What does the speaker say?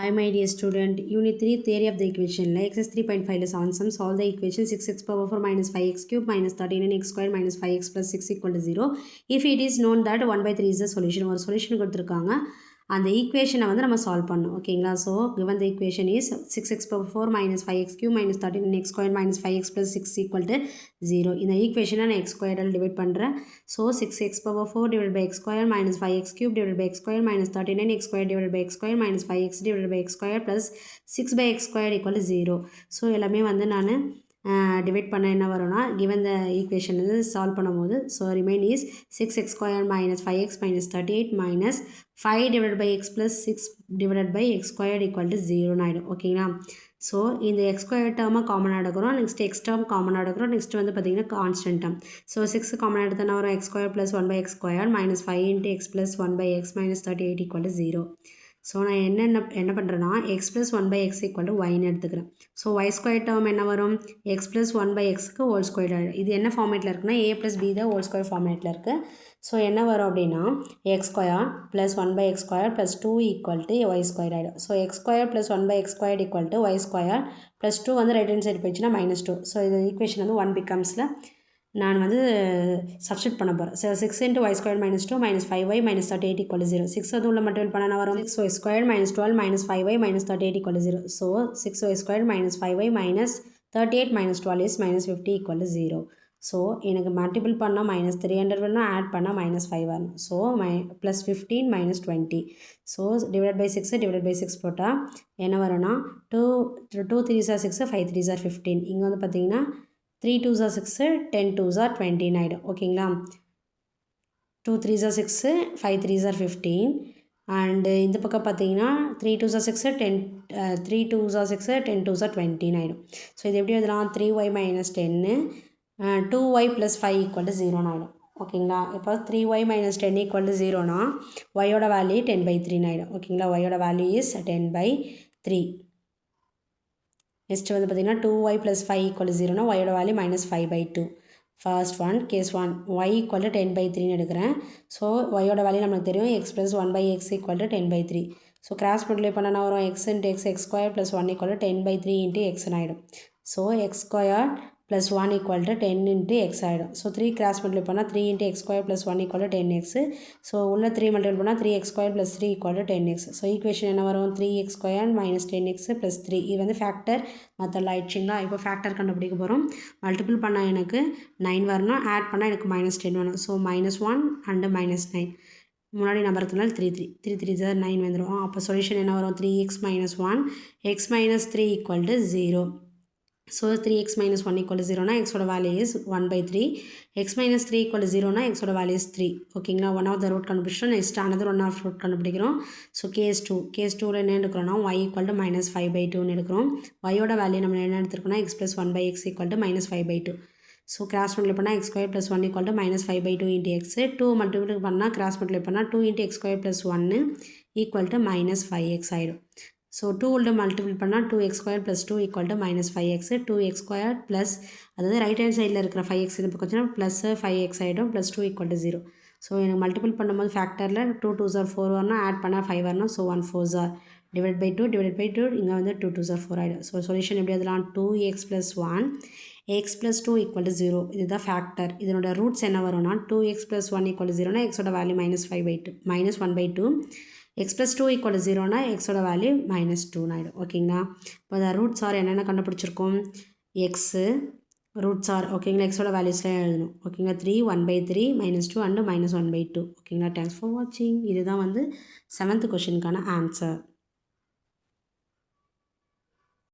Hi my dear student, Unit 3 Theory of the Equation. Exercise 3.5 is on sum. Solve the equation 6x power 4 minus 5x cube minus 39x squared minus 5x plus 6 equal to 0. If it is known that 1 by 3 is the solution. ஒரு solution கொடுத்துருக்காங்க. அந்த ஈக்குவேஷனை வந்து நம்ம solve பண்ணணும். ஓகேங்களா? So given the equation is 6x power 4 minus 5x cube minus 39x squared minus 5x plus 6 equal to 0. இந்த ஈக்குவேஷனை நான் x squared டிவைட் பண்ணுறேன். So 6x power 4 divided by x squared minus 5x cube divided by x squared minus 39x squared divided by x squared minus 5x divided by x squared plus 6 by x squared equal to 0. So எல்லாமே வந்து நான் divide பண்ண என்ன வரும்னா given the equation வந்து solve பண்ணும்போது so remain is 6x squared minus 5x minus 38 minus 5 divided by x plus 6 divided by x squared equal to 0 ஆகிடும். ஓகேங்களா? ஸோ இந்த எக்ஸ் ஸ்கொயர் டேர்மை காமனாக எடுக்கிறோம். நெக்ஸ்ட் எக்ஸ் டேர்ம் காமனாக எடுக்கிறோம். நெக்ஸ்ட் வந்து பார்த்திங்கன்னா கான்ஸ்டன்ட் டேர்ம். ஸோ 6 காமனாக எடுத்தோன்னா வரும் x square plus 1 by x square minus 5 into x plus 1 by x minus 38 equal to 0. So நான் என்ன பண்ணுறேன்னா x plus 1 by x equal to ஒய்னு எடுத்துக்கிறேன். ஸோ ஒய் ஸ்கொயர் டேர்ம் என்ன வரும் எக்ஸ் ப்ளஸ் 1 பை எக்ஸுக்கு ஹோல் ஸ்கொயர் ஆகிடும். இது என்ன ஃபார்மேட்டில் இருக்குன்னா ஏ ப்ளஸ் பி தான் ஹோல் ஸ்கொயர் ஃபார்மேட்டில் இருக்குது. ஸோ என்ன வரும் அப்படின்னா x square plus 1 by x square plus 2 equal to y square ஆகிடும். So x square plus 1 by x square equal to y square plus 2 வந்து ரைட் ஹேண்ட் சைடு போயிடுச்சுன்னா -2. So இது ஈக்குவேஷன் வந்து 1 பிகம்ஸில் நான் வந்து சப்ஸ்டிட் பண்ண போகிறேன். So 6 into y square minus 2 minus 5y minus 38 equal 0. 6 அது உள்ள மட்டும் பண்ண வரும் 6y square minus 12 minus 5y minus 38 equal 0. So 6y square minus 5y minus 38 minus 12 is minus 50 equal 0. So எனக்கு மல்டிபிள் பண்ணால் மைனஸ் 300 வரணும், ஆட் பண்ணால் மைனஸ் 5 வரணும். So plus 15 minus 20. So divide by 6 போட்டால் என்ன வரும்னா 2 3s are 6, 5 3s are 15. இங்கே வந்து பார்த்தீங்கன்னா 3 2s are 6, 10 2s are 20 ஆகிடும். ஓகேங்களா? 2 3s are 6, 5 3s are 15. And இந்த பக்கம் பார்த்தீங்கன்னா 3 2s are 6, 3 2s are 6, 10 2s are 20 ஆகிடும். ஸோ இது எப்படி எழுதலாம் 3y minus 10 2y plus 5 equal to 0 ஆகிடும். ஓகேங்களா? இப்போ 3y மைனஸ் 10 ஈக்குவல் டு 0னா ஒயோட வேல்யூ 10/3 ஆகிடும். ஓகேங்களா? ஒயோட வேல்யூ இஸ் 10/3. நெக்ஸ்ட் வந்து பார்த்தீங்கன்னா 2y ப்ளஸ் 5 ஈக்குவல் டு 0னா ஒயோட value minus 5/2. First one case 1 y equal to 10/3ன்னு எடுக்கிறேன். ஸோ ஒயோட வேல்யூ நமக்கு தெரியும் x plus 1 by x equal to 10/3. So cross multiply பண்ணனா வரும் x into x square plus 1 equal to 10/3 into எக்ஸ்னு ஆகிடும். So x square plus 1 equal to 10 into x ஆகிடும். ஸோ 3 கிராஸ் மல்டிப்ளை பண்ணால் 3 into x square plus 1 equal to 10x. So உள்ள 3 multiply பண்ணால் 3x square plus 3 equal to 10x. So equation என்ன வரும் 3x square minus 10x plus 3. இது வந்து factor மெத்தடில் ஆயிடுச்சுங்களா? இப்போ ஃபேக்டர் கண்டுபிடிக்க போகிறோம். மல்டிபிள் பண்ணால் எனக்கு 9 வரணும், ஆட் பண்ணால் எனக்கு -10 வரணும். ஸோ -1 அண்டு -9 முன்னாடி நம்பருக்குனால 3 3 9 வந்துடும். அப்போ சொல்யூஷன் என்ன வரும் 3x minus 1 x minus 3 equal to 0. So 3x minus 1 equal to 0னா xோட value is 1/3. x minus 3 equal to 0னா xோட வேல்யூ இஸ் 3. ஓகேங்களா? ஒன் ஆஃப் த ரூட் கண்டுபிடிச்சோம். Next another one of root கண்டுபிடிக்கிறோம். ஸோ கேஸ் 2ல் என்ன எடுக்கிறோம்னா y equal to -5/2ன்னு எடுக்கிறோம். yயோட வேல்யூ நம்ம என்ன எடுத்துருக்கோம்னா x plus 1/x equal to -5/2. So cross multiply பண்ணால் x square plus 1 equal to -5/2 into X. 2 multiply பண்ணால் cross multiply பண்ணால் 2 into x square plus 1 equal to -5x ஆகிடும். So 2 உள்ள மல்டிபிள் பண்ணால் 2x square plus 2 equal to -5x. 2x square plus அதாவது right hand சைடில் இருக்கிற 5x இந்த பக்கம் வச்சுன்னா ப்ளஸ் 5x ஆகிடும். Plus 2 equal to 0. ஸோ எனக்கு மல்டிபிள் பண்ணும்போது ஃபேக்டரில் 2 2s are 4 வரணும், ஆட் பண்ணால் 5 வரணும். So 1 4s are divide by 2 இங்கே வந்து 2 2s are 4 ஆகிடும். ஸோ சொல்யூஷன் எப்படி எழுதலாம் 2x plus 1 x plus 2 equal to 0. இதுதான் ஃபேக்டர். இதனோட ரூட்ஸ் என்ன வரும்னா 2x ப்ளஸ் 1 ஈக்குவல் டு 0னா எக்ஸோட value -1/2. x plus 2 equal to 0னா xோட வேல்யூ -2 ஆகிடும். ஓகேங்களா? இப்போ அந்த ரூட்ஸ் ஆர் என்னென்ன கண்டுபிடிச்சிருக்கோம் எக்ஸு ரூட்ஸ் ஆர் ஓகேங்களா எக்ஸோட வேல்யூஸ்லாம் எழுதணும். ஓகேங்களா? 3 1/3 -2 அண்டு -1/2. ஓகேங்களா? தேங்க்ஸ் ஃபார் வாட்சிங். இதுதான் வந்து 7th கொஷினுக்கான ஆன்சர்.